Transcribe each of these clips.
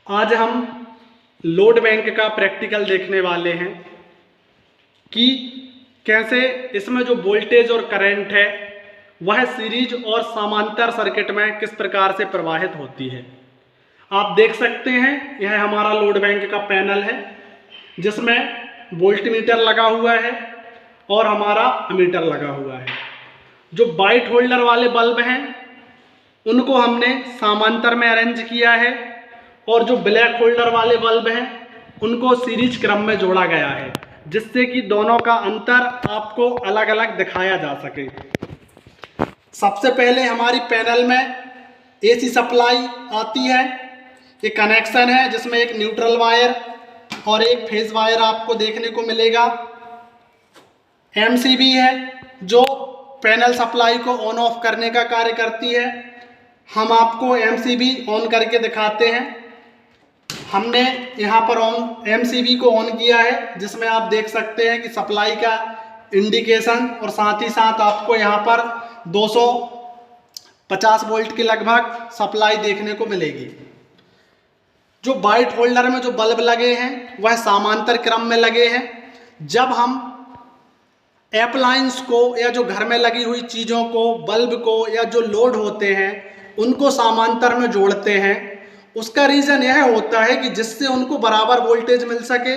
आज हम load bank का प्रैक्टिकल देखने वाले हैं कि कैसे इसमें जो वोल्टेज और करंट है वह सीरीज और समांतर सर्किट में किस प्रकार से प्रवाहित होती है। आप देख सकते हैं यह हमारा लोड बैंक का पैनल है जिसमें वोल्टमीटर लगा हुआ है और हमारा अमीटर लगा हुआ है। जो वाइट होल्डर वाले बल्ब हैं उनको हमने समांतर में अरेंज किया है और जो ब्लैक होल्डर वाले बल्ब हैं उनको सीरीज क्रम में जोड़ा गया है जिससे कि दोनों का अंतर आपको अलग अलग दिखाया जा सके। सबसे पहले हमारी पैनल में एसी सप्लाई आती है। ये कनेक्शन है जिसमें एक न्यूट्रल वायर और एक फेज वायर आपको देखने को मिलेगा। एमसीबी है जो पैनल सप्लाई को ऑन ऑफ करने का कार्य करती है। हम आपको एमसीबी ऑन करके दिखाते हैं। हमने यहाँ पर एमसीबी को ऑन किया है जिसमें आप देख सकते हैं कि सप्लाई का इंडिकेशन और साथ ही साथ आपको यहाँ पर 250 वोल्ट के लगभग सप्लाई देखने को मिलेगी। जो वाइट होल्डर में जो बल्ब लगे हैं वह समांतर क्रम में लगे हैं। जब हम एप्लायंस को या जो घर में लगी हुई चीज़ों को, बल्ब को या जो लोड होते हैं उनको समांतर में जोड़ते हैं, उसका रीज़न यह होता है कि जिससे उनको बराबर वोल्टेज मिल सके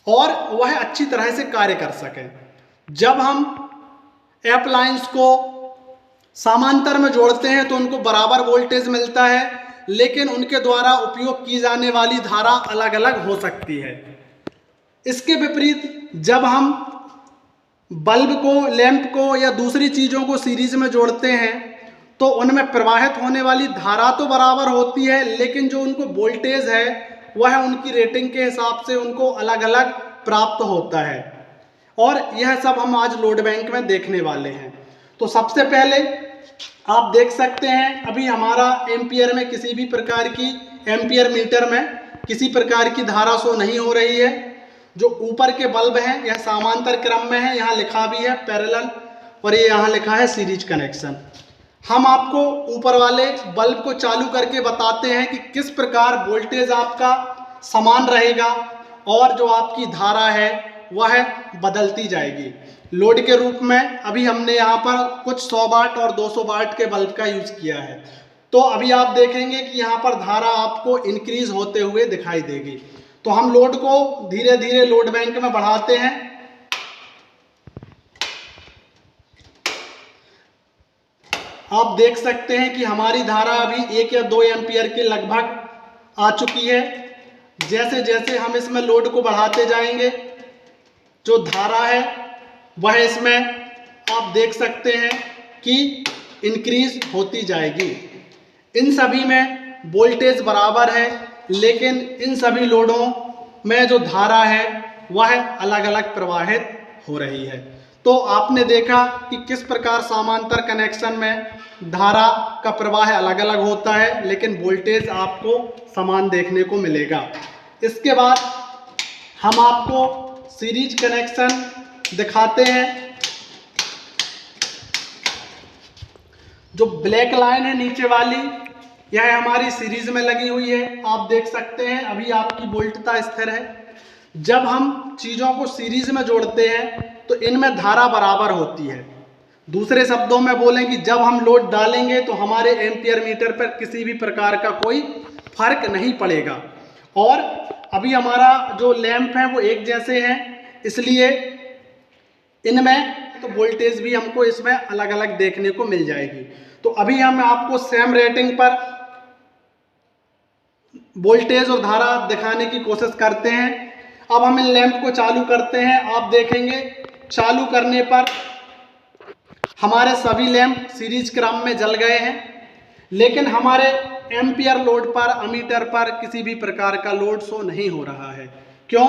और वह अच्छी तरह से कार्य कर सके। जब हम एप्लायंस को समांतर में जोड़ते हैं तो उनको बराबर वोल्टेज मिलता है, लेकिन उनके द्वारा उपयोग की जाने वाली धारा अलग अलग हो सकती है। इसके विपरीत जब हम बल्ब को, लैंप को या दूसरी चीज़ों को सीरीज में जोड़ते हैं तो उनमें प्रवाहित होने वाली धारा तो बराबर होती है, लेकिन जो उनको वोल्टेज है वह उनकी रेटिंग के हिसाब से उनको अलग अलग प्राप्त होता है। और यह सब हम आज लोड बैंक में देखने वाले हैं। तो सबसे पहले आप देख सकते हैं अभी हमारा एम्पियर में किसी भी प्रकार की, एम्पियर मीटर में किसी प्रकार की धारा शो नहीं हो रही है। जो ऊपर के बल्ब हैं यह समांतर क्रम में है, यहाँ लिखा भी है पैरेलल और ये यहाँ लिखा है सीरीज कनेक्शन। हम आपको ऊपर वाले बल्ब को चालू करके बताते हैं कि किस प्रकार वोल्टेज आपका समान रहेगा और जो आपकी धारा है वह बदलती जाएगी। लोड के रूप में अभी हमने यहाँ पर कुछ 100 वाट और 200 वाट के बल्ब का यूज किया है। तो अभी आप देखेंगे कि यहाँ पर धारा आपको इंक्रीज होते हुए दिखाई देगी। तो हम लोड को धीरे धीरे लोड बैंक में बढ़ाते हैं। आप देख सकते हैं कि हमारी धारा अभी 1 या 2 एम्पियर के लगभग आ चुकी है। जैसे जैसे हम इसमें लोड को बढ़ाते जाएंगे जो धारा है वह इसमें आप देख सकते हैं कि इंक्रीज होती जाएगी। इन सभी में वोल्टेज बराबर है, लेकिन इन सभी लोडों में जो धारा है वह अलग अलग प्रवाहित हो रही है। तो आपने देखा कि किस प्रकार समांतर कनेक्शन में धारा का प्रवाह अलग अलग होता है, लेकिन वोल्टेज आपको समान देखने को मिलेगा। इसके बाद हम आपको सीरीज कनेक्शन दिखाते हैं। जो ब्लैक लाइन है नीचे वाली यह हमारी सीरीज में लगी हुई है। आप देख सकते हैं अभी आपकी वोल्टता स्थिर है। जब हम चीज़ों को सीरीज में जोड़ते हैं तो इनमें धारा बराबर होती है। दूसरे शब्दों में बोलें कि जब हम लोड डालेंगे तो हमारे एम्पियर मीटर पर किसी भी प्रकार का कोई फर्क नहीं पड़ेगा। और अभी हमारा जो लैंप है वो एक जैसे हैं, इसलिए इनमें तो वोल्टेज भी हमको इसमें अलग अलग देखने को मिल जाएगी। तो अभी हम आपको सेम रेटिंग पर वोल्टेज और धारा दिखाने की कोशिश करते हैं। अब हम इन लैंप को चालू करते हैं। आप देखेंगे चालू करने पर हमारे सभी लैंप सीरीज क्रम में जल गए हैं, लेकिन हमारे एम्पियर लोड पर, अमीटर पर किसी भी प्रकार का लोड शो नहीं हो रहा है। क्यों?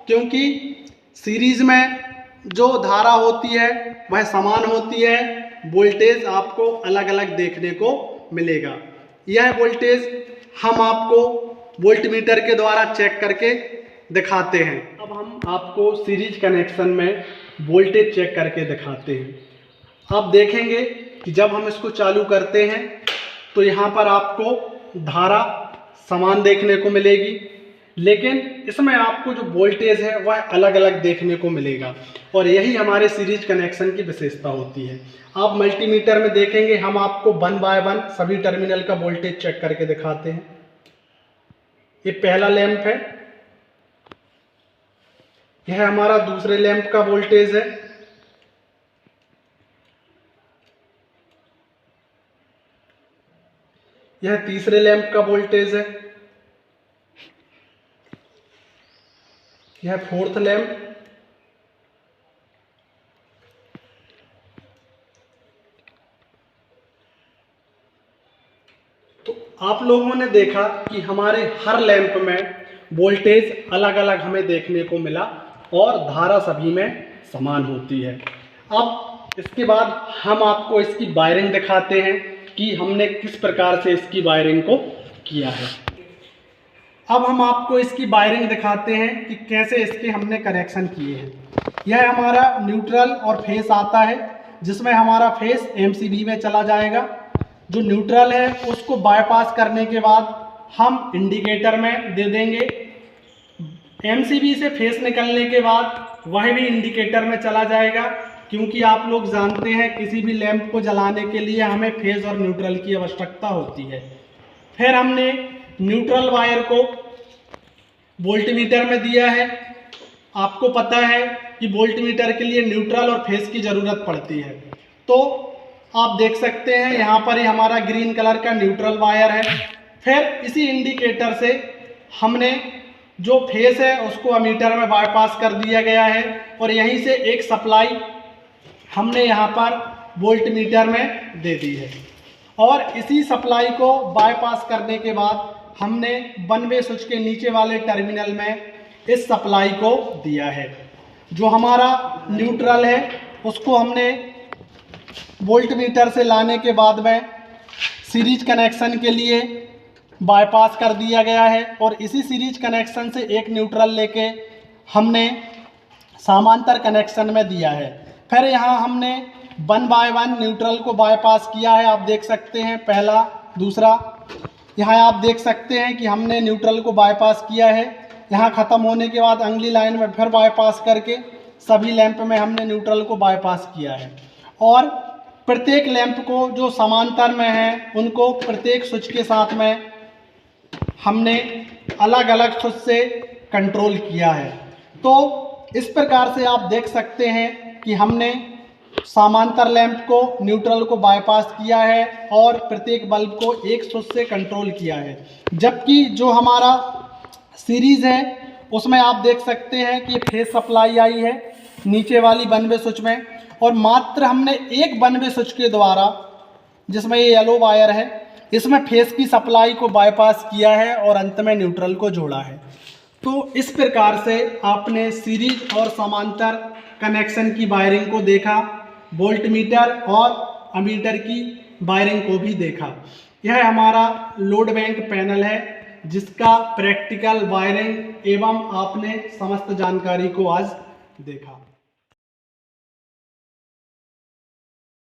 क्योंकि सीरीज में जो धारा होती है वह समान होती है, वोल्टेज आपको अलग अलग देखने को मिलेगा। यह वोल्टेज हम आपको वोल्टमीटर के द्वारा चेक करके दिखाते हैं। अब हम आपको सीरीज कनेक्शन में वोल्टेज चेक करके दिखाते हैं। आप देखेंगे कि जब हम इसको चालू करते हैं तो यहाँ पर आपको धारा समान देखने को मिलेगी, लेकिन इसमें आपको जो वोल्टेज है वह अलग अलग देखने को मिलेगा, और यही हमारे सीरीज कनेक्शन की विशेषता होती है। आप मल्टीमीटर में देखेंगे, हम आपको 1 बाय 1 सभी टर्मिनल का वोल्टेज चेक करके दिखाते हैं। ये पहला लैंप है, यह हमारा दूसरे लैंप का वोल्टेज है, यह तीसरे लैंप का वोल्टेज है, यह फोर्थ लैंप, तो आप लोगों ने देखा कि हमारे हर लैंप में वोल्टेज अलग अलग हमें देखने को मिला और धारा सभी में समान होती है। अब इसके बाद हम आपको इसकी वायरिंग दिखाते हैं कि हमने किस प्रकार से इसकी वायरिंग को किया है। अब हम आपको इसकी वायरिंग दिखाते हैं कि कैसे इसके हमने कनेक्शन किए हैं। यह हमारा न्यूट्रल और फेस आता है, जिसमें हमारा फेस एमसीबी में चला जाएगा। जो न्यूट्रल है उसको बाईपास करने के बाद हम इंडिकेटर में दे देंगे। एमसीबी से फेस निकलने के बाद वह भी इंडिकेटर में चला जाएगा, क्योंकि आप लोग जानते हैं किसी भी लैंप को जलाने के लिए हमें फेस और न्यूट्रल की आवश्यकता होती है। फिर हमने न्यूट्रल वायर को वोल्टमीटर में दिया है। आपको पता है कि वोल्टमीटर के लिए न्यूट्रल और फेस की ज़रूरत पड़ती है, तो आप देख सकते हैं यहाँ पर ही हमारा ग्रीन कलर का न्यूट्रल वायर है। फिर इसी इंडिकेटर से हमने जो फेस है उसको अमीटर में बाईपास कर दिया गया है, और यहीं से एक सप्लाई हमने यहाँ पर वोल्टमीटर में दे दी है। और इसी सप्लाई को बाईपास करने के बाद हमने 1 वे स्विच के नीचे वाले टर्मिनल में इस सप्लाई को दिया है। जो हमारा न्यूट्रल है उसको हमने वोल्टमीटर से लाने के बाद में सीरीज कनेक्शन के लिए बाईपास कर दिया गया है, और इसी सीरीज कनेक्शन से एक न्यूट्रल लेके हमने समांतर कनेक्शन में दिया है। फिर यहाँ हमने 1 बाय 1 न्यूट्रल को बाईपास किया है। आप देख सकते हैं पहला, दूसरा, यहाँ आप देख सकते हैं कि हमने न्यूट्रल को बाईपास किया है। यहाँ ख़त्म होने के बाद अगली लाइन में फिर बाईपास करके सभी लैंप में हमने न्यूट्रल को बाईपास किया है, और प्रत्येक लैंप को जो समांतर में है उनको प्रत्येक स्विच के साथ में हमने अलग अलग स्विच से कंट्रोल किया है। तो इस प्रकार से आप देख सकते हैं कि हमने समांतर लैंप को, न्यूट्रल को बाईपास किया है और प्रत्येक बल्ब को एक स्विच से कंट्रोल किया है। जबकि जो हमारा सीरीज है उसमें आप देख सकते हैं कि फेस सप्लाई आई है नीचे वाली 1 वे स्विच में, और मात्र हमने एक 1 वे स्विच के द्वारा, जिसमें ये येलो वायर है, इसमें फेस की सप्लाई को बाईपास किया है और अंत में न्यूट्रल को जोड़ा है। तो इस प्रकार से आपने सीरीज और समांतर कनेक्शन की वायरिंग को देखा, वोल्टमीटर और अमीटर की वायरिंग को भी देखा। यह हमारा लोड बैंक पैनल है, जिसका प्रैक्टिकल वायरिंग एवं आपने समस्त जानकारी को आज देखा।